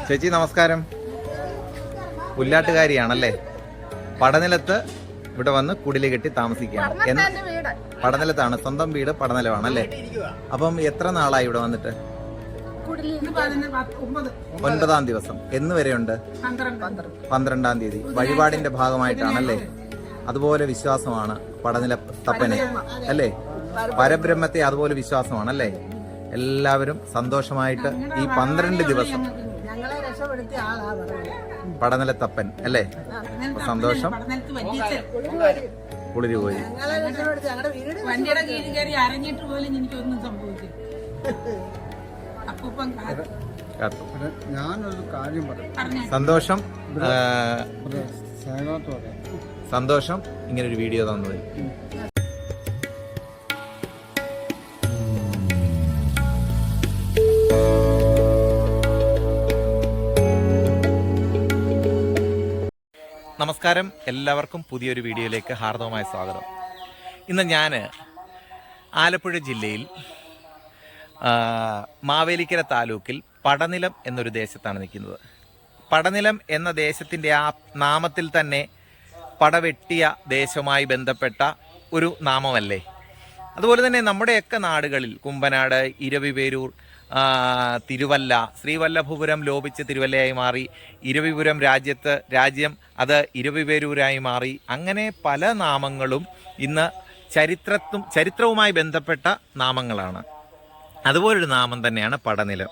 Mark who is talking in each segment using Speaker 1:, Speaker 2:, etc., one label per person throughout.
Speaker 1: ചേച്ചി നമസ്കാരം. പുല്ലാട്ടുകാരിയാണല്ലേ? പടനിലത്ത് ഇവിടെ വന്ന് കുടില് കെട്ടി താമസിക്കുകയാണ്. പടനിലത്താണ്, സ്വന്തം വീട് പടനിലമാണല്ലേ? അപ്പം എത്ര നാളായി ഇവിടെ വന്നിട്ട്? 9-ാം ദിവസം. എന്ന് വരെയുണ്ട്? 12-ാം തീയതി. വഴിപാടിന്റെ ഭാഗമായിട്ടാണല്ലേ? അതുപോലെ വിശ്വാസമാണ് പടനില തപ്പനെ അല്ലേ? പരബ്രഹ്മത്തെ അതുപോലെ വിശ്വാസമാണല്ലേ? എല്ലാവരും സന്തോഷമായിട്ട് ഈ 12 ദിവസം പടനിലത്തപ്പൻ അല്ലേ? സന്തോഷം. കുളിര് പോയി.
Speaker 2: ഞാനൊരു കാര്യം പറയാം.
Speaker 1: സന്തോഷം. സന്തോഷം ഇങ്ങനൊരു വീഡിയോ തന്നത്. നമസ്കാരം, എല്ലാവർക്കും പുതിയൊരു വീഡിയോയിലേക്ക് ഹാർദവമായ സ്വാഗതം. ഇന്ന് ഞാൻ ആലപ്പുഴ ജില്ലയിൽ മാവേലിക്കര താലൂക്കിൽ പടനിലം എന്നൊരു ദേശത്താണ് നിൽക്കുന്നത്. പടനിലം എന്ന ദേശത്തിൻ്റെ ആ നാമത്തിൽ തന്നെ പടവെട്ടിയ ദേശവുമായി ബന്ധപ്പെട്ട ഒരു നാമമല്ലേ? അതുപോലെ തന്നെ നമ്മുടെയൊക്കെ നാടുകളിൽ കുമ്പനാട്, ഇരവിപേരൂർ, തിരുവല്ല, ശ്രീവല്ലഭപുരം ലോപിച്ച് തിരുവല്ലയായി മാറി, ഇരവിപുരം രാജ്യം അത് ഇരവിപേരൂരായി മാറി. അങ്ങനെ പല നാമങ്ങളും ഇന്ന് ചരിത്രവുമായി ബന്ധപ്പെട്ട നാമങ്ങളാണ്. അതുപോലൊരു നാമം തന്നെയാണ് പടനിലം.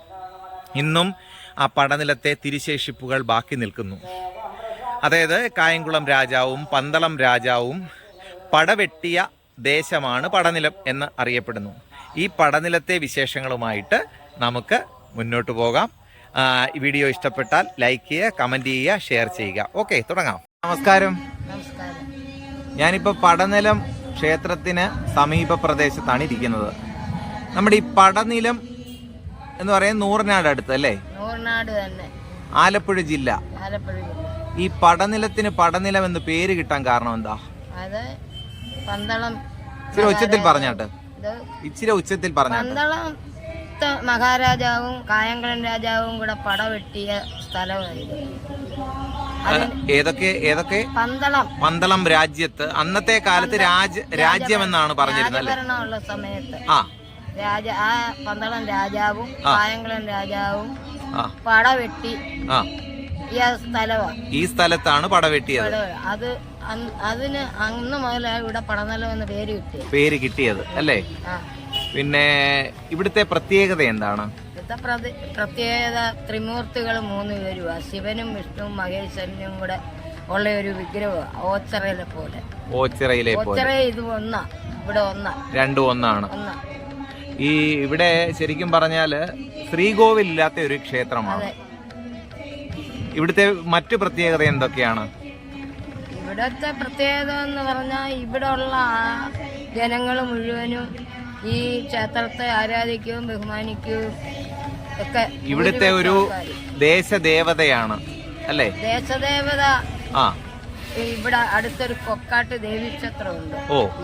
Speaker 1: ഇന്നും ആ പടനിലത്തെ തിരുശേഷിപ്പുകൾ ബാക്കി നിൽക്കുന്നു. അതായത് കായംകുളം രാജാവും പന്തളം രാജാവും പടവെട്ടിയ ദേശമാണ് പടനിലം എന്ന് അറിയപ്പെടുന്നു. ഈ പടനിലത്തെ വിശേഷങ്ങളുമായിട്ട് നമുക്ക് മുന്നോട്ട് പോകാം. ഈ വീഡിയോ ഇഷ്ടപ്പെട്ടാൽ ലൈക്ക് ചെയ്യുക, കമൻറ്റ് ചെയ്യുക, ഷെയർ ചെയ്യുക. ഓക്കെ, തുടങ്ങാം. നമസ്കാരം. ഞാനിപ്പോൾ പടനിലം ക്ഷേത്രത്തിന് സമീപ പ്രദേശത്താണ് ഇരിക്കുന്നത്. നമ്മുടെ ഈ പടനിലം എന്ന് പറയുന്നത് നൂറനാട് അടുത്ത് അല്ലേ? ആലപ്പുഴ ജില്ല. ഈ പടനിലത്തിന് പടനിലം എന്ന് പേര് കിട്ടാൻ കാരണം എന്താ? ഇച്ചിരി ഉച്ചത്തിൽ പറഞ്ഞാട്ട്.
Speaker 3: പന്തളം മഹാരാജാവും കായംകുളം രാജാവും കൂടെ പടവെട്ടിയ സ്ഥലമായിരുന്നു.
Speaker 1: ഏതൊക്കെ? പന്തളം രാജ്യത്ത് അന്നത്തെ കാലത്ത് രാജ്യമെന്നാണ് പറഞ്ഞിരുന്നത്
Speaker 3: ഭരണമുള്ള സമയത്ത് പന്തളം രാജാവും കായംകുളം രാജാവും പടവെട്ടി
Speaker 1: ഈ സ്ഥലത്താണ് പടവെട്ടിയത്.
Speaker 3: അതിന് അന്ന് മുതലാണ് ഇവിടെ പടനിലം എന്ന
Speaker 1: പേര് കിട്ടിയത് അല്ലേ? പിന്നെ ഇവിടുത്തെ പ്രത്യേകത എന്താണ്?
Speaker 3: ഇവിടുത്തെ പ്രത്യേകത ത്രിമൂർത്തികൾ 3 പേരുവാ. ശിവനും വിഷ്ണുവും മഹേശ്വരനും കൂടെ ഉള്ള ഒരു വിഗ്രഹമാണ്. ഓച്ചിറയിലെ പോലെ. ഇത് ഒന്നാ, ഇവിടെ ഒന്നാ, രണ്ടും
Speaker 1: ഒന്നാണ്. ഈ ഇവിടെ ശരിക്കും പറഞ്ഞാല് ശ്രീകോവിൽ ഇല്ലാത്ത ഒരു ക്ഷേത്രമാണ്. ഇവിടുത്തെ മറ്റു പ്രത്യേകത എന്തൊക്കെയാണ്?
Speaker 3: ഇവിടത്തെ പ്രത്യേകത എന്ന് പറഞ്ഞാൽ ഇവിടെ ഉള്ള ജനങ്ങൾ മുഴുവനും ഈ ക്ഷേത്രത്തെ ആരാധിക്കുകയും ബഹുമാനിക്കുകയും ഒക്കെ.
Speaker 1: ഇവിടുത്തെ ഒരു ദേശദേവതയാണ് അല്ലേ?
Speaker 3: ദേശദേവത. ഇവിടെ അടുത്തൊരു കൊക്കാട്ട് ദേവീക്ഷേത്രമുണ്ട്.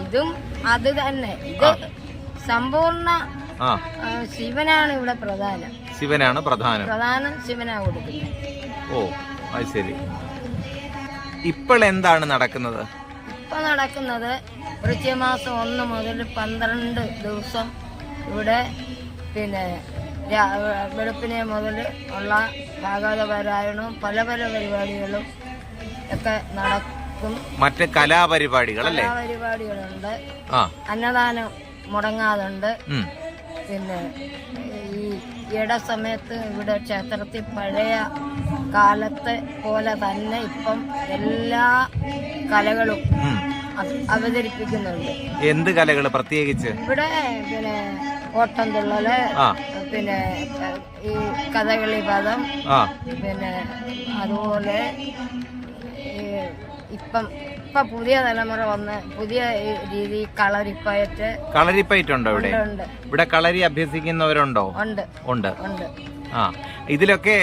Speaker 3: ഇതും അത് തന്നെ. ഇത് സമ്പൂർണ്ണ ശിവനാണ് ഇവിടെ പ്രധാനം. പ്രധാനം ശിവനാ കൊടുക്കുന്നത്.
Speaker 1: അത് ശരി. ഇപ്പോൾ എന്താണ് നടക്കുന്നത്?
Speaker 3: ഇപ്പൊ നടക്കുന്നത് വൃശ്ചികമാസം 1 മുതൽ 12 ദിവസം ഇവിടെ പിന്നെ വെളുപ്പിനെ മുതൽ ഉള്ള ഭാഗവത പാരായണവും പല പരിപാടികളും ഒക്കെ നടക്കും.
Speaker 1: മറ്റ് കലാപരിപാടികളുണ്ട്.
Speaker 3: അന്നദാനം മുടങ്ങാതുണ്ട്. പിന്നെ ഈ സമയത്ത് ഇവിടെ ക്ഷേത്രത്തിൽ പഴയ കാലത്തെ പോലെ തന്നെ ഇപ്പം എല്ലാ കലകളും അവതരിപ്പിക്കുന്നുണ്ട്.
Speaker 1: എന്ത് കലകൾ പ്രത്യേകിച്ച്?
Speaker 3: ഇവിടെ പിന്നെ ഓട്ടംതുള്ളല്, പിന്നെ ഈ കഥകളി പദം, പിന്നെ അതുപോലെ ഇപ്പൊ പുതിയ തലമുറ വന്ന് പുതിയ രീതി കളരിപ്പയറ്റ് ഉണ്ടോ ഇവിടെ?
Speaker 1: ഇവിടെ കളരി അഭ്യസിക്കുന്നവരുണ്ടോ? ഉണ്ട്. ഇതിലൊക്കെ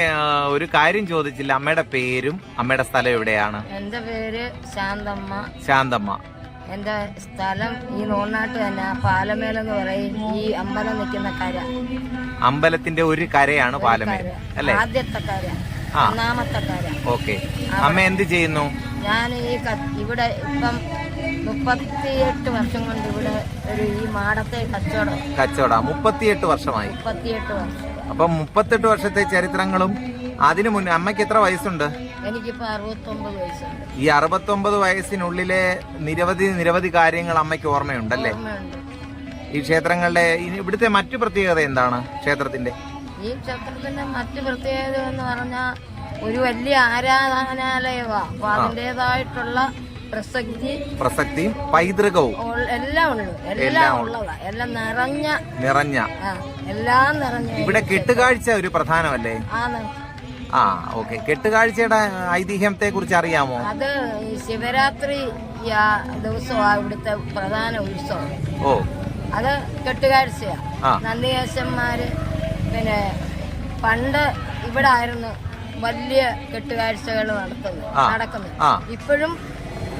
Speaker 1: ഒരു കാര്യം ചോദിച്ചില്ല. അമ്മയുടെ പേരും അമ്മയുടെ സ്ഥലം എവിടെയാണ്?
Speaker 3: എന്റെ പേര് ശാന്തമ്മ. എന്റെ സ്ഥലം ഈ നോർനാട്ട് തന്നെ പാലമേലെന്ന് പറയും. ഈ അമ്പലം നിൽക്കുന്ന കര,
Speaker 1: അമ്പലത്തിന്റെ ഒരു കരയാണ് പാലമേൽ അല്ലേ?
Speaker 3: ആദ്യത്തെ കര, ഒന്നാമത്തെ കര.
Speaker 1: ഓക്കെ. അമ്മ എന്ത് ചെയ്യുന്നു?
Speaker 3: ഞാൻ ഇവിടെ ഇപ്പം 38 വർഷം കൊണ്ട് ഇവിടെ ഈ മാടത്തെ കച്ചവടം
Speaker 1: 38 വർഷമായി.
Speaker 3: 38 വർഷം.
Speaker 1: അപ്പം 38 വർഷത്തെ ചരിത്രങ്ങളും അതിനു മുന്നേ അമ്മയ്ക്ക് എത്ര വയസ്സുണ്ട്?
Speaker 3: എനിക്കിപ്പോ 69 വയസ്സുണ്ട്.
Speaker 1: ഈ 69 വയസ്സിനുള്ളിലെ നിരവധി കാര്യങ്ങൾ അമ്മയ്ക്ക് ഓർമ്മയുണ്ടല്ലേ? ഈ ക്ഷേത്രങ്ങളുടെ ഇവിടുത്തെ മറ്റു പ്രത്യേകത എന്താണ് ക്ഷേത്രത്തിന്റെ?
Speaker 3: ഈ ക്ഷേത്രത്തിന്റെ മറ്റു പ്രത്യേകത എന്ന് പറഞ്ഞാൽ ഒരു വലിയ ആരാധനാലയമാണ്. അപ്പൊ അതിൻ്റെതായിട്ടുള്ള പ്രസക്തിയും പൈതൃകവും എല്ലാം ഉള്ളു. എല്ലാം ഉള്ളതാ. എല്ലാം നിറഞ്ഞ എല്ലാം നിറഞ്ഞ.
Speaker 1: ഇവിടെ കെട്ടുകാഴ്ച ഒരു പ്രധാനമല്ലേ?
Speaker 3: ആണ്.
Speaker 1: ഓക്കെ. കെട്ടുകാഴ്ചയുടെ ഐതിഹ്യത്തെ കുറിച്ച് അറിയാമോ?
Speaker 3: അത് ശിവരാത്രി ദിവസമാണ് ഇവിടുത്തെ പ്രധാന ഉത്സവം. അത് കെട്ടുകാഴ്ചയാ. നന്ദികേശന്മാര് പിന്നെ പണ്ട് ഇവിടെ ആയിരുന്നു വലിയ കെട്ടുകാഴ്ചകൾ നടക്കുന്നത്. ഇപ്പോഴും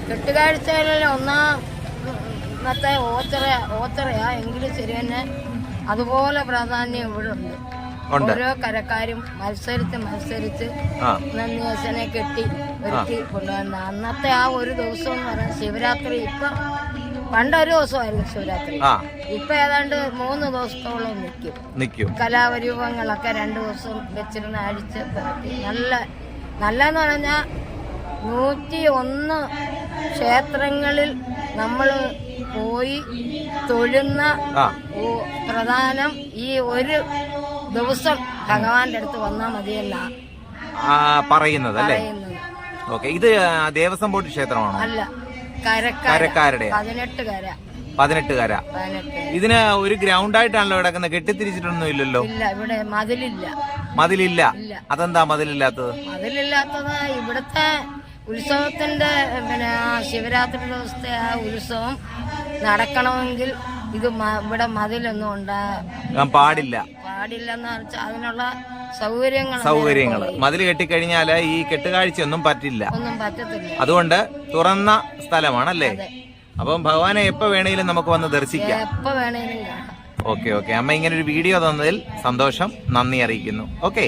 Speaker 3: കെട്ടുകാഴ്ചകളിൽ ഒന്നാമത്തെ ഓച്ചറയാ എങ്കിലും ശരി തന്നെ അതുപോലെ പ്രാധാന്യം ഇവിടെ ഉണ്ട്. ഓരോ കരക്കാരും മത്സരിച്ച് നന്ദികേശനെ കെട്ടി ഒരുക്കി കൊണ്ടുവന്ന അന്നത്തെ ആ ഒരു ദിവസം എന്ന് പറഞ്ഞാൽ ശിവരാത്രി. ഇപ്പൊ പണ്ടൊരു ദിവസമായിരുന്നു ശിവരാത്രി. ഇപ്പൊ ഏതാണ്ട് 3 ദിവസത്തോളം നിൽക്കും. കലാപരൂപങ്ങളൊക്കെ 2 ദിവസം വെച്ചിരുന്ന് അടിച്ച് പുറത്തി നല്ലെന്ന് പറഞ്ഞാൽ 101 ക്ഷേത്രങ്ങളിൽ നമ്മൾ പോയി തൊഴുന്ന പ്രധാനം ഈ ഒരു ദിവസം ഭഗവാന്റെ അടുത്ത് വന്നാൽ മതിയല്ല
Speaker 1: പറയുന്നത് അല്ലേ? ഓക്കെ. ഇത് ദേവസ്വം ബോർഡ് ക്ഷേത്രമാണോ?
Speaker 3: അല്ല, കരക്കാരുടെ 18 കര.
Speaker 1: ഇതിന് ഒരു ഗ്രൗണ്ട് ആയിട്ടാണല്ലോ കിടക്കുന്നത്. കെട്ടിത്തിരിച്ചിട്ടൊന്നും ഇല്ലല്ലോ?
Speaker 3: ഇല്ല, ഇവിടെ
Speaker 1: മതിലില്ല. അതെന്താ മതിലില്ലാത്തത്?
Speaker 3: ഇവിടുത്തെ ഉത്സവത്തിന്റെ പിന്നെ ശിവരാത്രി ദിവസത്തെ ആ ഉത്സവം നടക്കണമെങ്കിൽ ഇവിടെ മതിലൊന്നും ഉണ്ടാകാൻ പാടില്ലെന്ന് വെച്ചാൽ അതിനുള്ള
Speaker 1: സൗകര്യങ്ങൾ മതിൽ കെട്ടിക്കഴിഞ്ഞാല് ഈ കെട്ടുകാഴ്ചയൊന്നും പറ്റത്തില്ല. അതുകൊണ്ട് തുറന്ന സ്ഥലമാണല്ലേ? അപ്പം ഭഗവാനെ എപ്പോ വേണേലും നമുക്ക് വന്ന് ദർശിക്കാം. ഓക്കെ. അമ്മ ഇങ്ങനെ ഒരു വീഡിയോ തന്നതിൽ സന്തോഷം, നന്ദി അറിയിക്കുന്നു. ഓക്കെ.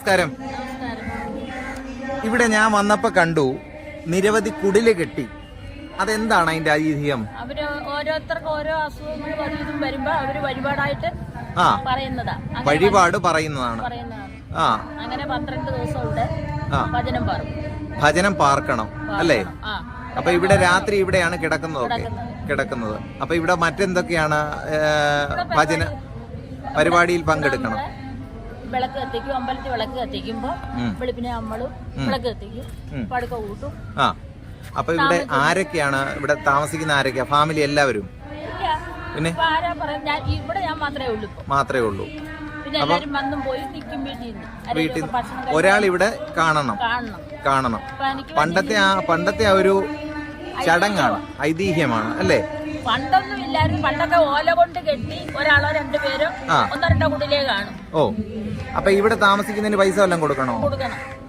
Speaker 1: നമസ്കാരം. ഇവിടെ ഞാൻ വന്നപ്പോ കണ്ടു നിരവധി കുടില് കെട്ടി. അതെന്താണ് അതിന്റെ ഐതിഹ്യം?
Speaker 4: അവര് ഓരോരുത്തർക്ക് ഓരോ അസുഖങ്ങൾ ഇതും വരുമ്പോ അവര് വഴിപാടായിട്ട് പറയുന്നതാ.
Speaker 1: വഴിപാട് പറയുന്നതാണ്. ആ,
Speaker 4: അങ്ങനെ 12 ദിവസം ഇവിടെ ഭജനം പാർക്കും.
Speaker 1: ഭജനം പാർക്കണം അല്ലേ? അപ്പൊ ഇവിടെ രാത്രി ഇവിടെയാണ് കിടക്കുന്നത്. അപ്പൊ ഇവിടെ മറ്റെന്തൊക്കെയാണ് ഭജന പരിപാടിയിൽ പങ്കെടുക്കണം?
Speaker 4: വിളക്ക് കത്തിക്കും, അമ്പലത്തിൽ വിളക്ക് കത്തിക്കുമ്പോ വെളുപ്പിനെ നമ്മളും വിളക്ക് കത്തിക്കും, പടുക്ക കൂട്ടും.
Speaker 1: ആ, അപ്പൊ ഇവിടെ ആരൊക്കെയാണ് ഇവിടെ താമസിക്കുന്ന? ആരൊക്കെയാ? ഫാമിലി എല്ലാവരും? പിന്നെ
Speaker 4: ആരാ പറയാ, ഇവിടെ ഞാൻ
Speaker 1: മാത്രമേ ഉള്ളൂ.
Speaker 4: പിന്നെ എല്ലാരും വന്നും പോയി നിൽക്കും വീട്ടിൽ നിന്ന്.
Speaker 1: ഒരാൾ ഇവിടെ കാണണം. പണ്ടത്തെ ആ ഒരു ചടങ്ങാണ്, ഐതിഹ്യമാണ് അല്ലേ?
Speaker 4: പണ്ടൊന്നും ഇല്ലായിരുന്നു. പണ്ടൊക്കെ ഓല കൊണ്ട് കെട്ടി ഒരാളോ രണ്ടുപേരോ ഒന്നോ രണ്ടോ കുടിലേ കാണും.
Speaker 1: ഓ, അപ്പൊ ഇവിടെ താമസിക്കുന്നതിന് പൈസ വല്ലതും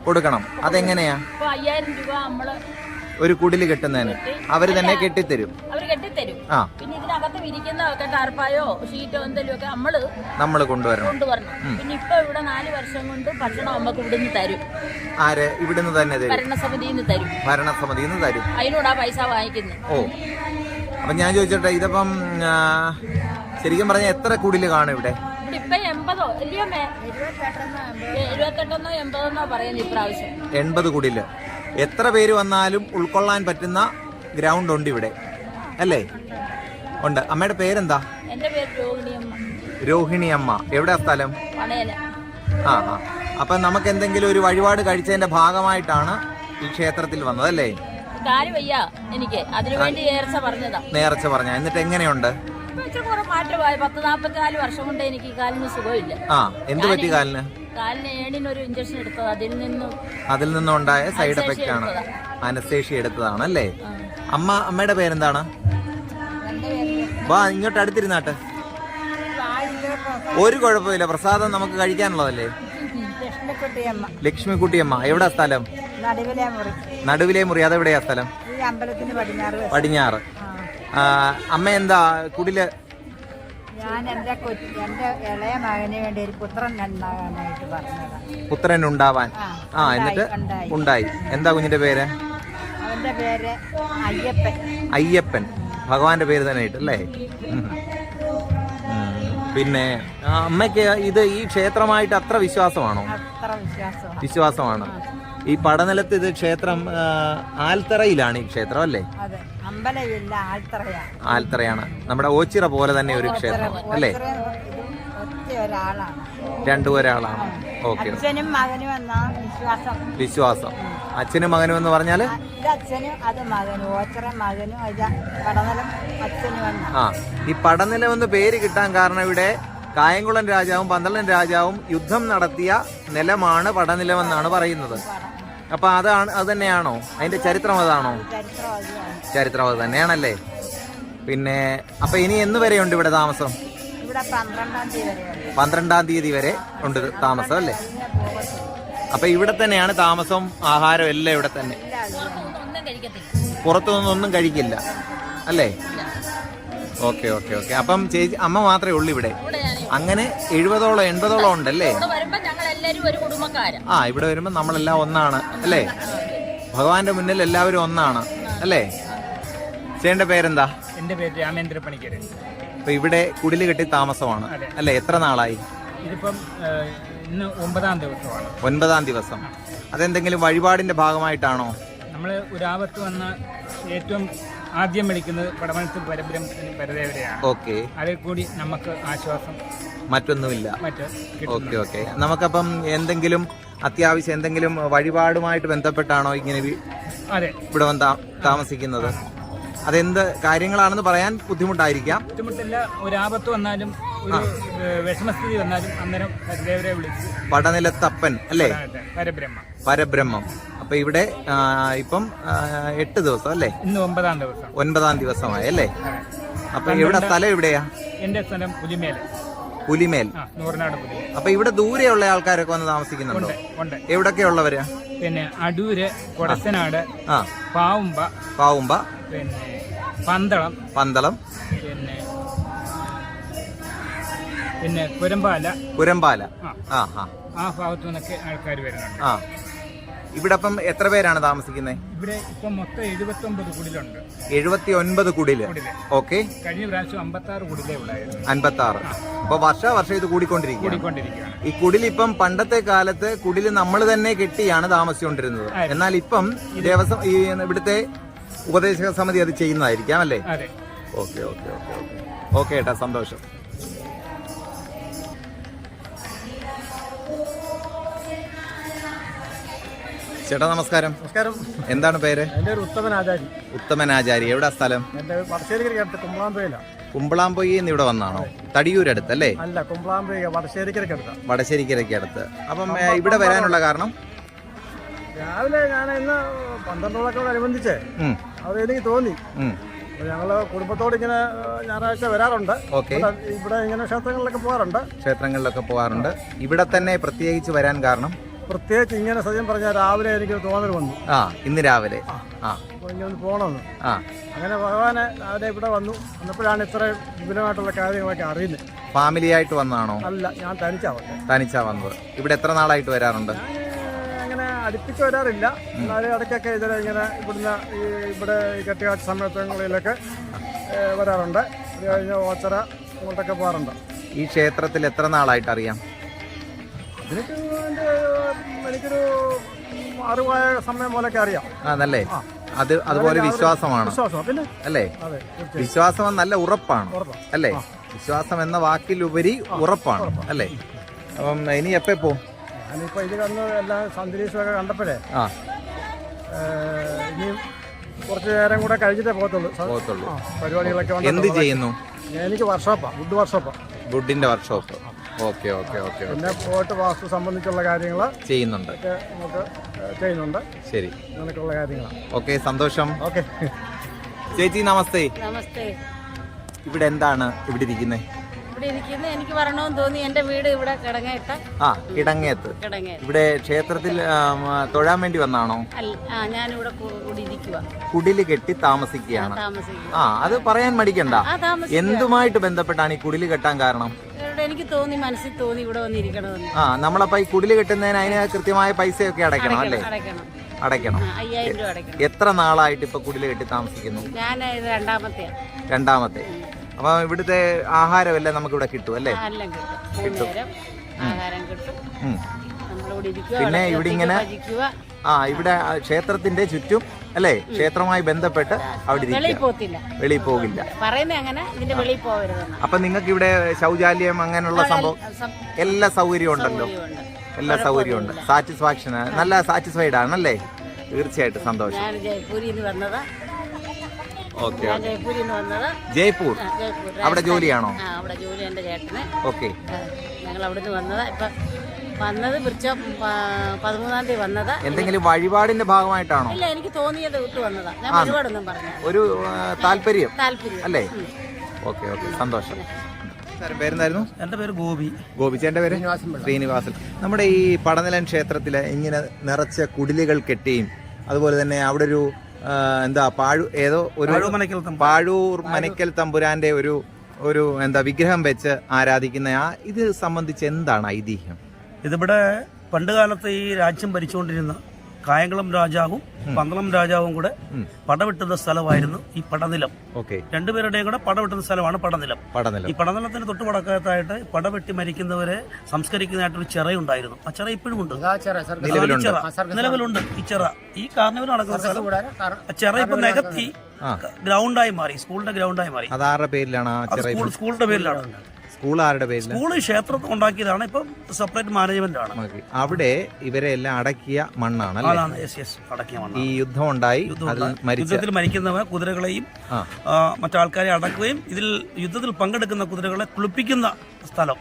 Speaker 1: കൊടുക്കണം. അതെങ്ങനെയാ?
Speaker 4: 5000 രൂപ നമ്മള്
Speaker 1: ഒരു കുടില് കെട്ടുന്നതിന് അവര് തന്നെ കെട്ടിത്തരും.
Speaker 4: പിന്നെ ഇതിനകത്ത് വിരിക്കുന്ന ടാർപ്പായോ ഷീറ്റോ എന്തെങ്കിലും
Speaker 1: നമ്മള് കൊണ്ടുവരണം.
Speaker 4: പിന്നെ ഇപ്പൊ ഇവിടെ 4 വർഷം കൊണ്ട് ഭക്ഷണം നമുക്ക് ഇവിടുന്ന് തരും.
Speaker 1: ആര്? ഇവിടുന്ന് തന്നെ തരും?
Speaker 4: ഭരണസമിതിന്ന് തരും. അതിനോടാ പൈസ വാങ്ങിക്കുന്നത്.
Speaker 1: ഓ, അപ്പൊ ഞാൻ ചോദിച്ചോട്ടെ, ഇതിപ്പം ശരിക്കും പറഞ്ഞാൽ എത്ര കുടില് കാണും ഇവിടെ?
Speaker 4: ഇപ്പൊ 80 ഇല്ലയോ? 78 80 പറയുന്നത് ഇപ്രാവശ്യം.
Speaker 1: 80 കുടില്. എത്ര പേര് വന്നാലും ഉൾക്കൊള്ളാൻ പറ്റുന്ന ഗ്രൗണ്ട് ഉണ്ട് ഇവിടെ അല്ലേ? ഉണ്ട്. അമ്മയുടെ പേരെന്താ?
Speaker 4: എന്റെ പേര്
Speaker 1: രോഹിണി അമ്മ. എവിടെയാ സ്ഥലം? ആ. അപ്പൊ നമുക്ക് എന്തെങ്കിലും ഒരു വഴിപാട് കഴിച്ചതിന്റെ ഭാഗമായിട്ടാണ് ഈ ക്ഷേത്രത്തിൽ വന്നത് അല്ലേ?
Speaker 4: എനിക്ക് അതിനുവേണ്ടി
Speaker 1: നേർച്ച പറഞ്ഞ. എന്നിട്ട് എങ്ങനെയുണ്ട്?
Speaker 4: മാറ്റമായി. 40-44 വർഷം കൊണ്ട് എനിക്ക് കാലിന് സുഖമില്ല.
Speaker 1: എന്ത് പറ്റി കാലിന്?
Speaker 4: കാലിന് ഏണിനൊരു ഇഞ്ചക്ഷൻ എടുത്തത്. അതിൽ
Speaker 1: നിന്നുണ്ടായ സൈഡ് എഫക്റ്റ് ആണ്. അനസ്തേഷ്യ എടുത്തതാണ് അല്ലേ? അമ്മയുടെ പേരെന്താണ്? വാ, ഇങ്ങോട്ട് അടുത്തിരുന്നാട്ടെ. ഒരു കുഴപ്പമില്ല, പ്രസാദം നമുക്ക് കഴിക്കാനുള്ളതല്ലേ? ലക്ഷ്മിക്കുട്ടിയമ്മ. എവിടാ സ്ഥലം? നടുവിലെ മുറി. അതെവിടെയാ സ്ഥലം? പടിഞ്ഞാറ്. അമ്മ എന്താ കുടില്?
Speaker 5: ഞാൻ എന്റെ ഇളയ മകന് വേണ്ടി ഒരു പുത്രൻ ഉണ്ടാകാനായിട്ട് പറഞ്ഞതാ.
Speaker 1: പുത്രൻ ഉണ്ടാവാൻ? എന്നിട്ട് ഉണ്ടായി. എന്താ കുഞ്ഞിന്റെ പേര്?
Speaker 5: അവന്റെ പേര്
Speaker 1: അയ്യപ്പൻ. ഭഗവാന്റെ പേര് തന്നെ ഇട്ടല്ലേ? പിന്നെ അമ്മയ്ക്ക് ഈ ക്ഷേത്രമായിട്ട് അത്ര വിശ്വാസമാണോ? വിശ്വാസമാണ്. ഈ പടനിലത്ത് ഇത് ക്ഷേത്രം ആൽത്തറയിലാണ് ഈ ക്ഷേത്രം അല്ലേ? ആൽത്തറയാണ്. നമ്മുടെ ഓച്ചിറ പോലെ തന്നെ ഒരു ക്ഷേത്രം അല്ലേ? ഒരാളാണ്. ഓക്കെ. വിശ്വാസം. അച്ഛനും മകനും എന്ന് പറഞ്ഞാല് ഈ പടനിലം എന്ന് പേര് കിട്ടാൻ കാരണം ഇവിടെ കായംകുളം രാജാവും പന്തളം രാജാവും യുദ്ധം നടത്തിയ നിലമാണ് പടനിലം എന്നാണ് പറയുന്നത്. അപ്പൊ അത് തന്നെയാണോ? അതിന്റെ ചരിത്രം അതാണോ? ചരിത്രം അത് തന്നെയാണല്ലേ? പിന്നെ അപ്പൊ ഇനി എന്ന് വരെയുണ്ട് ഇവിടെ താമസം? 12-ാം തീയതി വരെ ഉണ്ട് താമസം അല്ലേ? അപ്പൊ ഇവിടെ തന്നെയാണ് താമസം, ആഹാരം എല്ലാം ഇവിടെ തന്നെ. പുറത്തുനിന്നൊന്നും കഴിക്കില്ല അല്ലേ? ഓക്കെ. അപ്പം ചേച്ചി അമ്മ മാത്രമേ ഉള്ളൂ ഇവിടെ? അങ്ങനെ 70-80 ഉണ്ടല്ലേ? ഇവിടെ വരുമ്പോ നമ്മളെല്ലാം ഒന്നാണ് അല്ലേ? ഭഗവാന്റെ മുന്നിൽ എല്ലാവരും ഒന്നാണ് അല്ലേ? ചേട്ടന്റെ പേരെന്താ?
Speaker 2: എന്റെ പേര് രാമേന്ദ്ര പണിക്കര്.
Speaker 1: അപ്പൊ ഇവിടെ കുടില് കെട്ടി താമസമാണ് അല്ലേ? എത്ര നാളായി?
Speaker 2: ഇതിപ്പം ഇന്ന് 9-ാം ദിവസമാണ്.
Speaker 1: 9-ാം ദിവസം. അതെന്തെങ്കിലും വഴിപാടിന്റെ ഭാഗമായിട്ടാണോ?
Speaker 2: നമ്മള് ഒരാപത്ത് വന്ന ഏറ്റവും ആദ്യം വിളിക്കുന്നത് പടമനത്ത് പരദേവരെയാണ്.
Speaker 1: ഓക്കെ.
Speaker 2: അതിൽ കൂടി നമുക്ക് ആശ്വാസം
Speaker 1: മറ്റൊന്നുമില്ല. ഓക്കെ. നമുക്കപ്പം എന്തെങ്കിലും അത്യാവശ്യം എന്തെങ്കിലും വഴിപാടുമായിട്ട് ബന്ധപ്പെട്ടാണോ ഇങ്ങനെ ഇവിടെ വന്ന് താമസിക്കുന്നത്? അതെന്ത് കാര്യങ്ങളാണെന്ന് പറയാൻ ബുദ്ധിമുട്ടായിരിക്കാം.
Speaker 2: ബുദ്ധിമുട്ടില്ല. ഒരാപത്ത് വന്നാലും വിഷമസ്ഥിതി വന്നാലും അന്നേരം പരദേവരെ വിളിച്ച്
Speaker 1: പടനിലത്തപ്പൻ അല്ലേ? പരബ്രഹ്മം. അപ്പൊ ഇവിടെ ഇപ്പം 8 ദിവസം അല്ലേ?
Speaker 2: ഇന്ന് 9-ാം ദിവസം.
Speaker 1: 9-ാം ദിവസമായി അല്ലേ? അപ്പൊ ഇവിടെ സ്ഥലം എവിടെയാ?
Speaker 2: എന്റെ സ്ഥലം
Speaker 1: പുലിമേൽ. അപ്പൊ ഇവിടെ ദൂരെയുള്ള ആൾക്കാരൊക്കെ വന്ന് താമസിക്കുന്നുണ്ടോ? എവിടൊക്കെയുള്ളവര്?
Speaker 2: പിന്നെ അടൂര്, കൊടച്ചനാട്,
Speaker 1: പാവുമ്പ,
Speaker 2: പിന്നെ പന്തളം, പിന്നെ കുരമ്പാല. ആ ഭാഗത്തു നിന്നൊക്കെ ആൾക്കാർ വരുന്നുണ്ട്.
Speaker 1: ആ, ഇവിടെ അപ്പം എത്ര പേരാണ് താമസിക്കുന്നത്?
Speaker 2: ഇവിടെ ഇപ്പം മൊത്തം 79 കുടിലുണ്ട്.
Speaker 1: 79 കുടില്. ഓക്കെ.
Speaker 2: കഴിഞ്ഞ പ്രാവശ്യം 56 കുടിലേ ഉള്ളായിരുന്നു.
Speaker 1: 56. അപ്പൊ വർഷം ഇത് കൂടിക്കൊണ്ടിരിക്കുകയാണ്. ഈ കുടിലിപ്പം പണ്ടത്തെ കാലത്ത് കുടില് നമ്മൾ തന്നെ കെട്ടിയാണ് താമസിച്ചുകൊണ്ടിരുന്നത്. എന്നാൽ ഇപ്പം ദേവസ്വം ഈ ഇവിടുത്തെ ഉപദേശക സമിതി അത് ചെയ്യുന്നതായിരിക്കാം അല്ലേ?
Speaker 2: അതെ.
Speaker 1: Okay okay okay okay okay ഏട്ടാ, സന്തോഷം. ചേട്ടാ നമസ്കാരം.
Speaker 6: നമസ്കാരം.
Speaker 1: എന്താണ് പേര്?
Speaker 6: എൻ്റെ ഒരു ഉത്തമനാചാരി.
Speaker 1: ഉത്തമനാചാരി. എവിടാ സ്ഥലം?
Speaker 6: എൻ്റെ വടശ്ശേരിക്കടുത്ത് കുമ്പളാമ്പയിലാണ്.
Speaker 1: കുമ്പളാമ്പൊയ്യിൽ നിന്ന് ഇവിടെ വന്നാണോ? തടിയൂരടുത്ത് അല്ലേ?
Speaker 6: അല്ല, കുമ്പളാമ്പൊയ്യ വടശ്ശേരിക്കടുത്ത്.
Speaker 1: വടശ്ശേരിക്കരയ്ക്കടുത്ത്. അപ്പം ഇവിടെ വരാനുള്ള കാരണം?
Speaker 6: രാവിലെ ഞാൻ ഇന്ന് 12 അനുബന്ധിച്ച് അത് എനിക്ക് തോന്നി. ഞങ്ങള് കുടുംബത്തോട് ഇങ്ങനെ ഞായറാഴ്ച വരാറുണ്ട്. ഇവിടെ ഇങ്ങനെ ക്ഷേത്രങ്ങളിലൊക്കെ പോകാറുണ്ട്. ഇവിടെ തന്നെ പ്രത്യേകിച്ച് വരാൻ കാരണം? പ്രത്യേകിച്ച് ഇങ്ങനെ സത്യം പറഞ്ഞാൽ രാവിലെ എനിക്ക് തോന്നൽ വന്നു.
Speaker 1: ഇന്ന് രാവിലെ
Speaker 6: ഇങ്ങനെ പോകണമെന്ന്. അങ്ങനെ ഭഗവാനെ രാവിലെ ഇവിടെ വന്നപ്പോഴാണ് ഇത്ര വിപുലമായിട്ടുള്ള കാര്യങ്ങളൊക്കെ അറിയുന്നത്.
Speaker 1: ഫാമിലി ആയിട്ട് വന്നാണോ?
Speaker 6: അല്ല, ഞാൻ
Speaker 1: തനിച്ചാ വന്നത്. ഇവിടെ എത്ര നാളായിട്ട് വരാറുണ്ട്?
Speaker 6: അങ്ങനെ അടുപ്പിച്ച് വരാറില്ല. എന്നാലും ഇടയ്ക്കൊക്കെ ഇങ്ങനെ ഇവിടെ കെട്ടിയാട്ട സമയങ്ങളിലൊക്കെ വരാറുണ്ട്. അത് കഴിഞ്ഞ് ഓച്ചറ അങ്ങോട്ടൊക്കെ പോകാറുണ്ട്.
Speaker 1: ഈ ക്ഷേത്രത്തിൽ എത്ര നാളായിട്ട് അറിയാം?
Speaker 6: എനിക്കൊരു അറിവായ സമയം പോലൊക്കെ അറിയാം.
Speaker 1: അതല്ലേ? അതുപോലെ വിശ്വാസമാണ് അല്ലേ? വിശ്വാസം നല്ല ഉറപ്പാണ് അല്ലേ? വിശ്വാസം എന്ന വാക്കിലുപരി ഉറപ്പാണ് അല്ലേ? അപ്പം ഇനി എപ്പോ പോവും?
Speaker 6: ഞാനിപ്പോ ഇത് കന്ന് എല്ലാം സന്ദേശമൊക്കെ കണ്ടപ്പോഴേ ഇനിയും കുറച്ചു നേരം കൂടെ കഴിഞ്ഞിട്ടേ പോകത്തുള്ളൂ. പരിപാടികളൊക്കെ
Speaker 1: എന്ത് ചെയ്യുന്നു?
Speaker 6: എനിക്ക്
Speaker 1: വുഡിന്റെ വർക്ക്ഷോപ്പ്. Okay okay okay.
Speaker 6: പിന്നെ പോയിട്ട് വാസ്തു സംബന്ധിച്ചുള്ള കാര്യങ്ങൾ
Speaker 1: ചെയ്യുന്നുണ്ട്.
Speaker 6: നമുക്ക് ചെയ്യുന്നുണ്ട്.
Speaker 1: ശരി,
Speaker 6: അങ്ങനെയൊക്കെയുള്ള കാര്യങ്ങളാണ്.
Speaker 1: ഓക്കെ, സന്തോഷം.
Speaker 6: ഓക്കെ.
Speaker 1: ചേച്ചി നമസ്തേ.
Speaker 4: നമസ്തേ.
Speaker 1: ഇവിടെ എന്താണ് ഇവിടെ ഇരിക്കുന്നത്?
Speaker 4: ഇവിടെ ഇരിക്കുന്നത് എനിക്ക് വരണമെന്ന് തോന്നി. എന്റെ വീട് ഇവിടെ കിടങ്ങേത്ത്.
Speaker 1: കിടങ്ങേത്ത്. ഇവിടെ ക്ഷേത്രത്തിൽ തൊഴാൻ വേണ്ടി വന്നാണോ?
Speaker 4: ഞാനിവിടെ ഇരിക്കുക.
Speaker 1: കുടില് കെട്ടി താമസിക്കുകയാണ്. അത് പറയാൻ മടിക്കണ്ട. എന്തുമായിട്ട് ബന്ധപ്പെട്ടാണ് ഈ കുടില് കെട്ടാൻ കാരണം?
Speaker 4: എനിക്ക് തോന്നി, മനസ്സിൽ തോന്നി ഇവിടെ വന്നിരിക്കണമെന്ന്.
Speaker 1: നമ്മളപ്പോ ഈ കുടില് കെട്ടുന്നതിന് അതിന് കൃത്യമായ പൈസയൊക്കെ അടയ്ക്കണം അല്ലേ? അടയ്ക്കണം.
Speaker 4: 5000 രൂപ അടയ്ക്കണം.
Speaker 1: എത്ര നാളായിട്ട് ഇപ്പൊ കുടില് കെട്ടി താമസിക്കുന്നു?
Speaker 4: ഞാൻ
Speaker 1: രണ്ടാമത്തെ. അപ്പൊ ഇവിടുത്തെ ആഹാരമെല്ലാം നമുക്ക് ഇവിടെ കിട്ടും അല്ലേ?
Speaker 4: കിട്ടും. ആഹാരം കിട്ടും.
Speaker 1: പിന്നെ ഇവിടെ ഇങ്ങനെ ഇവിടെ ക്ഷേത്രത്തിന്റെ ചുറ്റും അല്ലേ? ക്ഷേത്രവുമായി ബന്ധപ്പെട്ട് അവിടെ വെളിയിൽ പോകില്ല. അപ്പൊ നിങ്ങൾക്ക് ഇവിടെ ശൗചാലയം അങ്ങനെയുള്ള സംഭവം എല്ലാ സൗകര്യവും ഉണ്ടല്ലോ? എല്ലാ സൗകര്യവും ഉണ്ട്. സാറ്റിസ്ഫാക്ഷൻ, നല്ല സാറ്റിസ്ഫൈഡ് ആണല്ലേ? തീർച്ചയായിട്ടും സന്തോഷം. ഓക്കെ. ജയ്പൂർ. അവിടെ ജോലിയാണോ? ഓക്കെ.
Speaker 4: ഞങ്ങൾ അവിടുന്ന് വന്നതാ. ഇപ്പൊ വന്നത് 13-ാം തീയതി വന്നതാ.
Speaker 1: എന്തെങ്കിലും വഴിപാടിന്റെ ഭാഗമായിട്ടാണോ?
Speaker 4: ഇല്ല, എനിക്ക് തോന്നിയത് വിട്ടു വന്നതാ. ഞാൻ ഒരുപാടൊന്നും പറഞ്ഞു.
Speaker 1: ഒരു താല്പര്യം അല്ലേ? ഓക്കെ ഓക്കെ, സന്തോഷം. പേരെന്തായിരുന്നു?
Speaker 6: എന്റെ പേര് ഗോപി.
Speaker 1: ചേട്ടന്റെ പേര്? ശ്രീനിവാസൻ. നമ്മുടെ ഈ പടനിലം ക്ഷേത്രത്തില് ഇങ്ങനെ നിറച്ച കുടിലുകൾ കെട്ടിയും അതുപോലെ തന്നെ അവിടെ ഒരു പാഴൂർ മനക്കൽ തമ്പുരാന്റെ ഒരു വിഗ്രഹം വെച്ച് ആരാധിക്കുന്ന ഇത് സംബന്ധിച്ച് എന്താണ് ഐതിഹ്യം?
Speaker 7: ഇതിവിടെ പണ്ടുകാലത്ത് ഈ രാജ്യം ഭരിച്ചുകൊണ്ടിരുന്ന കായംകുളം രാജാവും പന്തളം രാജാവും കൂടെ പടവെട്ടുന്ന സ്ഥലമായിരുന്നു ഈ പടനിലം. രണ്ടുപേരുടെയും കൂടെ പടവെട്ടുന്ന സ്ഥലമാണ് പടനിലം. ഈ പടനിലത്തിന് തൊട്ട് വടക്കത്തായിട്ട് പടവെട്ടി മരിക്കുന്നവരെ സംസ്കരിക്കുന്നതായിട്ടൊരു ചിറയുണ്ടായിരുന്നു. ആ ചിറ ഇപ്പോഴും ഉണ്ട്, നിലവിലുണ്ട്. ഈ ചിറ ഈ കാർണിവൽ നടക്കുന്ന സ്ഥലം. ആ ചിറ ഇപ്പൊ നികത്തി ഗ്രൗണ്ടായി മാറി, സ്കൂളിന്റെ ഗ്രൗണ്ടായി മാറി.
Speaker 1: അതാരുടെ പേരിലാണ്?
Speaker 7: സ്കൂളിന്റെ പേരിലാണ്.
Speaker 1: സ്കൂൾ ആരുടെ പേരിൽ?
Speaker 7: സ്കൂൾ ക്ഷേത്രത്തിൽ ഉണ്ടാക്കിയതാണ്. ഇപ്പം സെപ്പറേറ്റ് മാനേജ്മെന്റ് ആണ്.
Speaker 1: അവിടെ ഇവരെ എല്ലാം അടക്കിയ മണ്ണാണ്. ഈ യുദ്ധം ഉണ്ടായി,
Speaker 7: യുദ്ധത്തിൽ മരിക്കുന്നവ കുതിരകളെയും മറ്റാൾക്കാരെ അടക്കുകയും ഇതിൽ യുദ്ധത്തിൽ പങ്കെടുക്കുന്ന കുതിരകളെ കുളിപ്പിക്കുന്ന സ്ഥലം.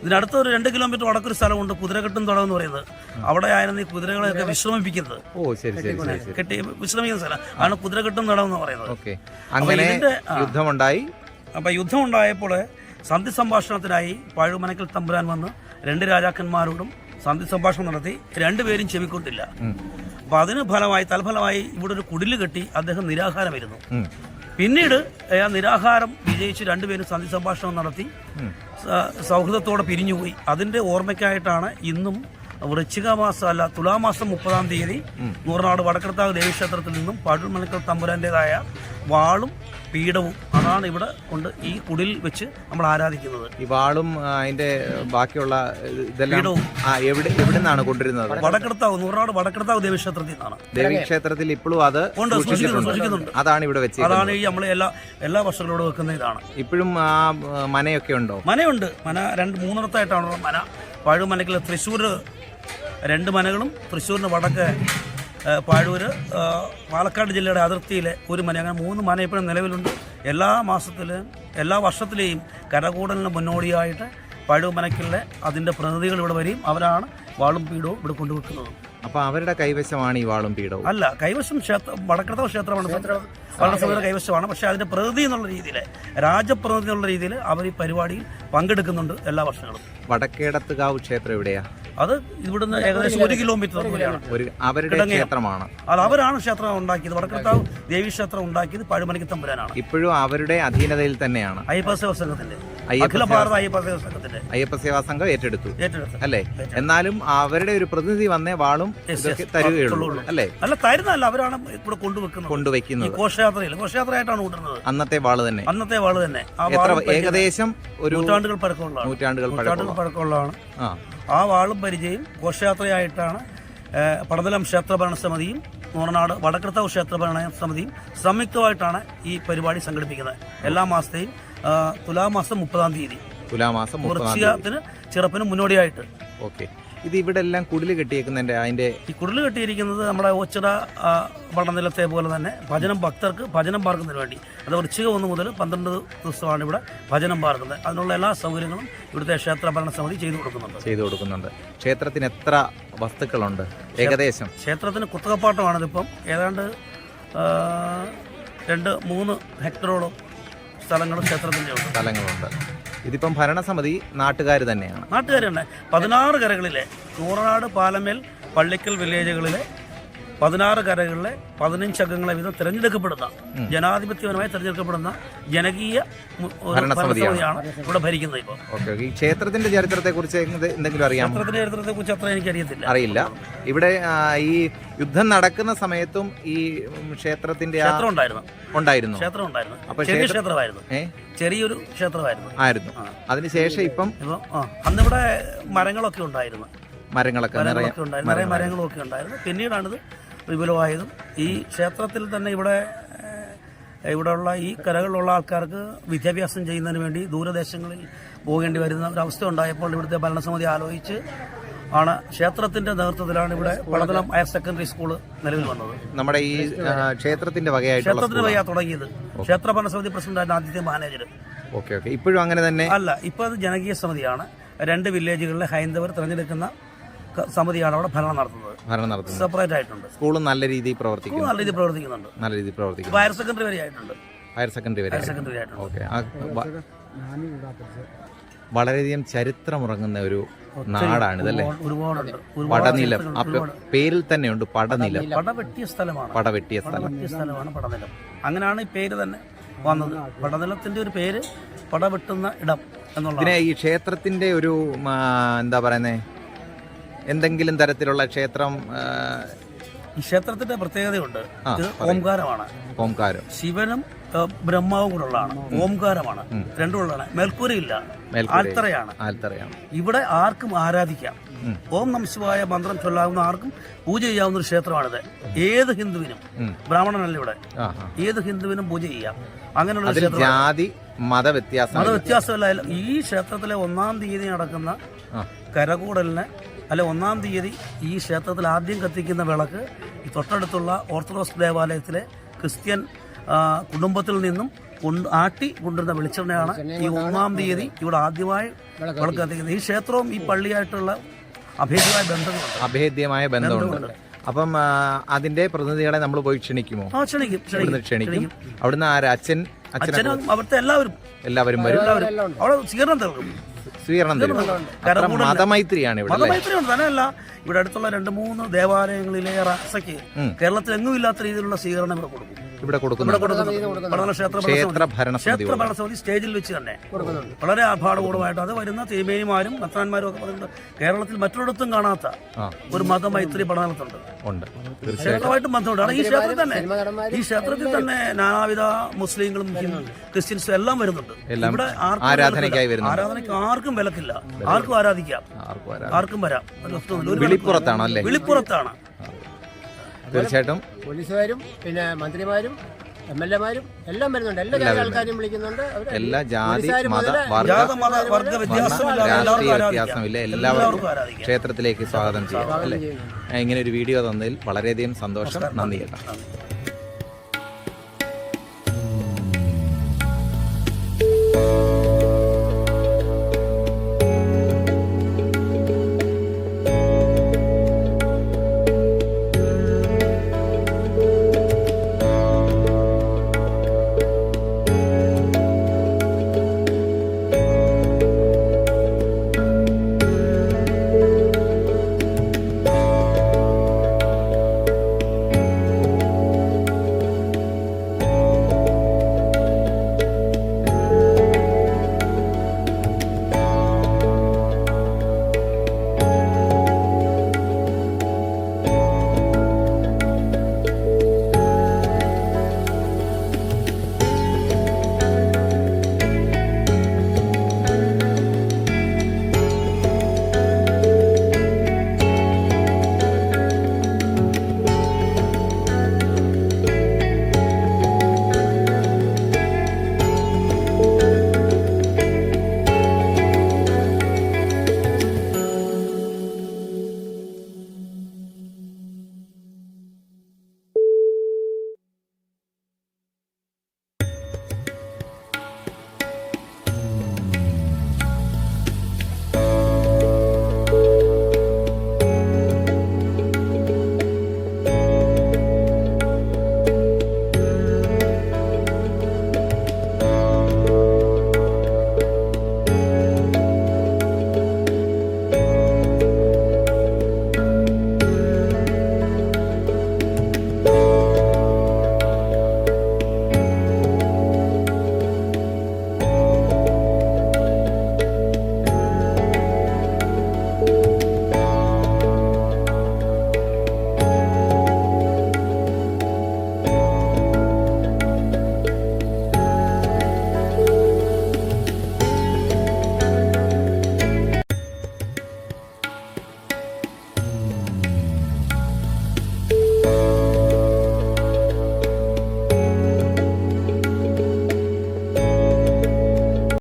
Speaker 7: ഇതിനടുത്ത് ഒരു 2 കിലോമീറ്റർ വടക്കൊരു സ്ഥലമുണ്ട്, കുതിരകെട്ടും തടം എന്ന് പറയുന്നത്. അവിടെ ആയിരുന്നു ഈ കുതിരകളെയൊക്കെ വിശ്രമിപ്പിക്കുന്നത്. കെട്ടി വിശ്രമിക്കുന്ന സ്ഥലം ആണ് കുതിരകെട്ടും തടം എന്ന് പറയുന്നത്.
Speaker 1: അങ്ങനെ യുദ്ധമുണ്ടായി.
Speaker 7: അപ്പൊ യുദ്ധം ഉണ്ടായപ്പോൾ സന്ധി സംഭാഷണത്തിനായി പാഴൂമനക്കൽ തമ്പുരാൻ വന്ന് 2 രാജാക്കന്മാരോടും സന്ധി സംഭാഷണം നടത്തി. 2 പേരും ചെവിക്കൊണ്ടില്ല. അപ്പൊ അതിന് തൽഫലമായി ഇവിടെ ഒരു കുടില് കെട്ടി അദ്ദേഹം നിരാഹാരമായിരുന്നു. പിന്നീട് നിരാഹാരം വിജയിച്ച് രണ്ടുപേരും സന്ധി സംഭാഷണം നടത്തി സൗഹൃദത്തോടെ പിരിഞ്ഞുപോയി. അതിന്റെ ഓർമ്മയ്ക്കായിട്ടാണ് ഇന്നും വൃശ്ചിക മാസം അല്ല തുലാമാസം 30-ാം തീയതി നൂറനാട് വടക്കടത്താവ് ദേവീക്ഷേത്രത്തിൽ നിന്നും പഴുമലക്കൽ തമ്പുരാന്റേതായ വാളും പീഠവും അതാണ് ഇവിടെ കൊണ്ട് ഈ കുടിൽ വെച്ച് നമ്മൾ ആരാധിക്കുന്നത്.
Speaker 1: ഈ വാളും അതിന്റെ ബാക്കിയുള്ള ഇതെല്ലാം എവിടെ നിന്നാണ് കൊണ്ടുവരുന്നത്?
Speaker 7: വടക്കടത്താവ് നൂറനാട് വടക്കടത്താവ് ദേവീക്ഷേത്രത്തിൽ നിന്നാണ്.
Speaker 1: ദേവീക്ഷേത്രത്തിൽ ഇപ്പോഴും അത്
Speaker 7: സൂക്ഷിക്കുന്നുണ്ട്.
Speaker 1: അതാണ് ഇവിടെ വെച്ചത്.
Speaker 7: അതാണ് ഈ നമ്മൾ എല്ലാ വർഷങ്ങളും ഇവിടെ വെക്കുന്ന ഇതാണ്.
Speaker 1: ഇപ്പോഴും ആ മനയൊക്കെ ഉണ്ടോ?
Speaker 7: മനയുണ്ട്. മന 2-3 മന. പഴുമലക്കൽ തൃശ്ശൂർ 2 മനകളും തൃശ്ശൂരിന് വടക്ക് പാഴൂര് പാലക്കാട് ജില്ലയുടെ അതിർത്തിയിലെ ഒരു മന, അങ്ങനെ 3 മന ഇപ്പോഴും നിലവിലുണ്ട്. എല്ലാ വർഷത്തിലെയും കരകൂടലിന് മുന്നോടിയായിട്ട് പഴുമലക്കലിലെ അതിൻ്റെ പ്രതിനിധികൾ ഇവിടെ വരും. അവരാണ് വാളും പീഠവും ഇവിടെ കൊണ്ടുവെക്കുന്നത്.
Speaker 1: അപ്പൊ അവരുടെ കൈവശമാണ് ഈ വാളും പീഠവും?
Speaker 7: അല്ല, കൈവശം വടക്കടത്താവ് ക്ഷേത്രമാണ്, ഭരണസമിതിയുടെ കൈവശമാണ്. പക്ഷേ അതിന്റെ പ്രതിനിധി എന്നുള്ള രീതിയിൽ, രാജപ്രതിനിധി എന്നുള്ള രീതിയിൽ അവർ ഈ പരിപാടിയിൽ പങ്കെടുക്കുന്നുണ്ട് എല്ലാ വർഷങ്ങളും.
Speaker 1: വടക്കേടത്തുകാവ് ക്ഷേത്രം എവിടെയാ?
Speaker 7: അത് ഇവിടുന്ന് ഏകദേശം 1 കിലോമീറ്റർ ദൂരെയാണ്.
Speaker 1: അവരുടെ ക്ഷേത്രമാണ്.
Speaker 7: അത് അവരാണ് ക്ഷേത്രം ഉണ്ടാക്കിയത്. വടക്കടത്താവ് ദേവീക്ഷേത്രം ഉണ്ടാക്കിയത് പഴുമലക്കൽ തമ്പുരാനാണ്.
Speaker 1: ഇപ്പോഴും അവരുടെ അധീനതയിൽ തന്നെയാണ്.
Speaker 7: അയ്യപ്പ സേവാ സംഘത്തിന്റെ, അഖില ഭാരത അയ്യപ്പ സേവാ സംഘത്തിന്റെ,
Speaker 1: അയ്യപ്പ സേവാ സംഘം ഏറ്റെടുത്തു അല്ലേ? എന്നാലും അവരുടെ ഒരു പ്രതിനിധി വന്നേ വാളും തരുകയുള്ളൂ അല്ലേ?
Speaker 7: അല്ല, തരുന്നല്ല, അവരാണ് ഇവിടെ കൊണ്ടുവെക്കുന്നത്. ഘോഷയാത്രയായിട്ടാണ് കൊണ്ടുവരുന്നത്.
Speaker 1: അന്നത്തെ വാള് തന്നെ. ഏകദേശം ഒരു
Speaker 7: നൂറ്റാണ്ടുകൾ പഴക്കമുള്ളതാണ്. ആ വാളും പരിചയം ഘോഷയാത്രയായിട്ടാണ് പടനിലം ക്ഷേത്രഭരണ സമിതിയും നൂറനാട് വടക്കടത്താവ് ക്ഷേത്രഭരണ സമിതിയും സംയുക്തമായിട്ടാണ് ഈ പരിപാടി സംഘടിപ്പിക്കുന്നത്. എല്ലാ മാസത്തെയും തുലാമാസം 30-ാം തീയതി, വൃശ്ചികത്തിന് ചിറപ്പിന് മുന്നോടിയായിട്ട്.
Speaker 1: ഓക്കെ. ഇത് ഇവിടെ എല്ലാം കുടില് കെട്ടിയേക്കുന്നതിന്റെ അതിന്റെ
Speaker 7: ഈ കുടില് കെട്ടിയിരിക്കുന്നത് നമ്മുടെ ഓച്ചിറ പടനിലത്തെ പോലെ തന്നെ ഭക്തർക്ക് ഭജനം പാർക്കുന്നതിന് വേണ്ടി. അത് വൃശ്ചിക 1 മുതൽ 12 ദിവസമാണ് ഇവിടെ ഭജനം പാർക്കുന്നത്. അതിനുള്ള എല്ലാ സൗകര്യങ്ങളും ഇവിടുത്തെ ക്ഷേത്ര ഭരണ സമിതി ചെയ്തു കൊടുക്കുന്നുണ്ട്.
Speaker 1: ക്ഷേത്രത്തിന് എത്ര വസ്തുക്കളുണ്ട് ഏകദേശം?
Speaker 7: ക്ഷേത്രത്തിന് കുത്തകപ്പാട്ടമാണിതിപ്പം. ഏതാണ്ട് 2-3 ഹെക്ടറോളം സ്ഥലങ്ങളുണ്ട്.
Speaker 1: ഇതിപ്പം ഭരണസമിതി നാട്ടുകാർ തന്നെയാണ്.
Speaker 7: 16 കരകളിലെ നൂറനാട്, പാലമേൽ, പള്ളിക്കൽ വില്ലേജുകളിലെ 16 കരകളിലെ 15 അംഗങ്ങളെ വീതം തിരഞ്ഞെടുക്കപ്പെടുന്ന, ജനാധിപത്യപരമായി തിരഞ്ഞെടുക്കപ്പെടുന്ന ജനകീയ ഭരണസമിതിയാണ് ഇവിടെ ഭരിക്കുന്നത്. ഇപ്പോൾ
Speaker 1: ഈ ക്ഷേത്രത്തിന്റെ ചരിത്രത്തെ കുറിച്ച് എന്തെങ്കിലും അറിയാമോ?
Speaker 7: ക്ഷേത്രത്തിന്റെ ചരിത്രത്തെ കുറിച്ച് അത്ര എനിക്കറിയത്തില്ല.
Speaker 1: അറിയില്ല. ഇവിടെ ഈ യുദ്ധം നടക്കുന്ന സമയത്തും ഈ ക്ഷേത്രത്തിന്റെ
Speaker 7: ക്ഷേത്രം ഉണ്ടായിരുന്നു.
Speaker 1: അപ്പൊ
Speaker 7: ചെറിയൊരു ക്ഷേത്രമായിരുന്നു.
Speaker 1: അതിനുശേഷം ഇപ്പം
Speaker 7: അന്നിവിടെ മരങ്ങളൊക്കെ ഉണ്ടായിരുന്നു.
Speaker 1: നിറയെ
Speaker 7: മരങ്ങളൊക്കെ ഉണ്ടായിരുന്നു. പിന്നീടാണിത് വിപുലമായതും. ഈ ക്ഷേത്രത്തിൽ തന്നെ ഇവിടെയുള്ള ഈ കരകളിലുള്ള ആൾക്കാർക്ക് വിദ്യാഭ്യാസം ചെയ്യുന്നതിന് വേണ്ടി ദൂരദേശങ്ങളിൽ പോകേണ്ടി വരുന്ന ഒരവസ്ഥ ഉണ്ടായപ്പോൾ ഇവിടുത്തെ ഭരണസമിതി ആലോചിച്ച് ആണ് ക്ഷേത്രത്തിന്റെ നേതൃത്വത്തിലാണ് ഇവിടെ പടനിലം ഹയർ സെക്കൻഡറി സ്കൂൾ നിലവിൽ വന്നത്.
Speaker 1: നമ്മുടെ ഈ ക്ഷേത്രത്തിന്റെ വകയായി
Speaker 7: തുടങ്ങിയത് ക്ഷേത്ര ഭരണസമിതി പ്രസിഡന്റാണ് ആദ്യത്തെ മാനേജർ.
Speaker 1: ഇപ്പോഴും അങ്ങനെ തന്നെ
Speaker 7: അല്ല, ഇപ്പൊ അത് ജനകീയ സമിതിയാണ്. 2 വില്ലേജുകളിലെ ഹൈന്ദവർ തിരഞ്ഞെടുക്കുന്ന സമിതിയാണ് അവിടെ ഭരണം നടത്തുന്നത്. സെപ്പറേറ്റ് ആയിട്ടുണ്ട്.
Speaker 1: സ്കൂൾ നല്ല രീതിയിൽ
Speaker 7: പ്രവർത്തിക്കുന്നുണ്ട്. ഹയർ സെക്കൻഡറി വരെ ആയിട്ടുണ്ട്.
Speaker 1: വളരെയധികം ചരിത്രമുറങ്ങുന്ന ഒരു നാടാണിതല്ലേ? പടനിലം. പേരിൽ തന്നെയുണ്ട് പടനിലം.
Speaker 7: പടവെട്ടിയ സ്ഥലമാണ് പടനിലം. അങ്ങനെയാണ് ഈ പേര് തന്നെ വന്നത്. പടനിലത്തിന്റെ ഒരു പേര് പടവെട്ടുന്ന ഇടം എന്നുള്ള.
Speaker 1: പിന്നെ ഈ ക്ഷേത്രത്തിന്റെ ഒരു എന്താ പറയുന്നേ, എന്തെങ്കിലും തരത്തിലുള്ള ക്ഷേത്രം,
Speaker 7: ഈ ക്ഷേത്രത്തിന്റെ പ്രത്യേകതയുണ്ട്. ഇത് ഓംകാരമാണ്. ശിവനും ബ്രഹ്മാവും കൂടെ ഉള്ളതാണ്. ഓംകാരമാണ്. രണ്ടും ഉള്ളതാണ്. മേൽക്കൂരയില്ല, ആൽത്തറയാണ്. ഇവിടെ ആർക്കും ആരാധിക്കാം. ഓം നമഃശിവായ മന്ത്രം ചൊല്ലാവുന്ന ആർക്കും പൂജ ചെയ്യാവുന്ന ഒരു ക്ഷേത്രമാണിത്. ഏത് ഹിന്ദുവിനും, ബ്രാഹ്മണനല്ല ഇവിടെ, ഏത് ഹിന്ദുവിനും പൂജ ചെയ്യാം. അങ്ങനെയുള്ള
Speaker 1: ജാതി
Speaker 7: മതവ്യത്യാസമല്ല. ഈ ക്ഷേത്രത്തിലെ 1-ാം തീയതി നടക്കുന്ന കരകൂടലിന് അല്ലെ 1-ാം തീയതി ഈ ക്ഷേത്രത്തിൽ ആദ്യം കത്തിക്കുന്ന വിളക്ക് ഈ തൊട്ടടുത്തുള്ള ഓർത്തഡോക്സ് ദേവാലയത്തിലെ ക്രിസ്ത്യൻ കുടുംബത്തിൽ നിന്നും ആട്ടി കൊണ്ടുവരുന്ന വെളിച്ചെണ്ണയാണ് ഈ 1-ാം തീയതി ഇവിടെ ആദ്യമായി വിളക്ക് കത്തിക്കുന്നത്. ഈ ക്ഷേത്രവും ഈ പള്ളിയായിട്ടുള്ള
Speaker 1: അഭേദ്യമായ ബന്ധമുണ്ട്. അപ്പം അതിന്റെ പ്രതിനിധികളെ നമ്മൾ പോയി ക്ഷണിക്കുമോ? ക്ഷണിക്കും. അവിടുന്ന് അച്ഛനും
Speaker 7: അവിടുത്തെ എല്ലാവരും
Speaker 1: വരും.
Speaker 7: അവിടെ സ്വീകരണം തരും.
Speaker 1: മതമൈത്രിയാണ് ഇവിടെ.
Speaker 7: മതമൈത്രിയുണ്ട് തന്നെയല്ല, ഇവിടെ അടുത്തുള്ള 2-3 ദേവാലയങ്ങളിലെ റാസയ്ക്ക് കേരളത്തിൽ എങ്ങും ഇല്ലാത്ത രീതിയിലുള്ള സ്വീകരണം ഇവിടെ കൊടുക്കും.
Speaker 1: ഇവിടെ കൊടുക്കുന്നു.
Speaker 7: പടനില
Speaker 1: ക്ഷേത്ര ഭരണസമിതി
Speaker 7: ക്ഷേത്ര ഭരണസമിതി സ്റ്റേജിൽ വെച്ച് തന്നെ വളരെ ആഭാടപൂർവ്വമായിട്ട് അത് വരുന്ന തിരുമേനിമാരും മെത്രാന്മാരും ഒക്കെ പറഞ്ഞിട്ടുണ്ട്. കേരളത്തിൽ മറ്റൊരിടത്തും കാണാത്ത ഒരു മതമൈത്രി പടനിലത്തുണ്ട്. ക്ഷേത്രമായിട്ടും ബന്ധമുണ്ട്. ഈ ക്ഷേത്രത്തിൽ തന്നെ നാനാവിധ മുസ്ലിങ്ങളും ക്രിസ്ത്യൻസും എല്ലാം വരുന്നുണ്ട്. ഇവിടെ ആരാധനയ്ക്ക് ആർക്കും വിലക്കില്ല, ആർക്കും ആരാധിക്കാം, ആർക്കും വരാം.
Speaker 1: വിളിപ്പുറത്താണല്ലേ?
Speaker 7: വിളിപ്പുറത്താണ്.
Speaker 1: തീർച്ചയായിട്ടും
Speaker 8: പോലീസുകാരും പിന്നെ മന്ത്രിമാരും MLA-മാരും എല്ലാം വരുന്നുണ്ട്. എല്ലാ ജാതി ആൾക്കാരും വിളിക്കുന്നുണ്ട്.
Speaker 1: എല്ലാ ജാതി മത
Speaker 7: വർഗ
Speaker 1: രാഷ്ട്രീയ വ്യത്യാസമില്ല, എല്ലാവർക്കും ക്ഷേത്രത്തിലേക്ക് സ്വാഗതം ചെയ്യാം അല്ലേ? ഇങ്ങനെ ഒരു വീഡിയോ തന്നതിൽ വളരെയധികം സന്തോഷം. നന്ദി ചേട്ടാ.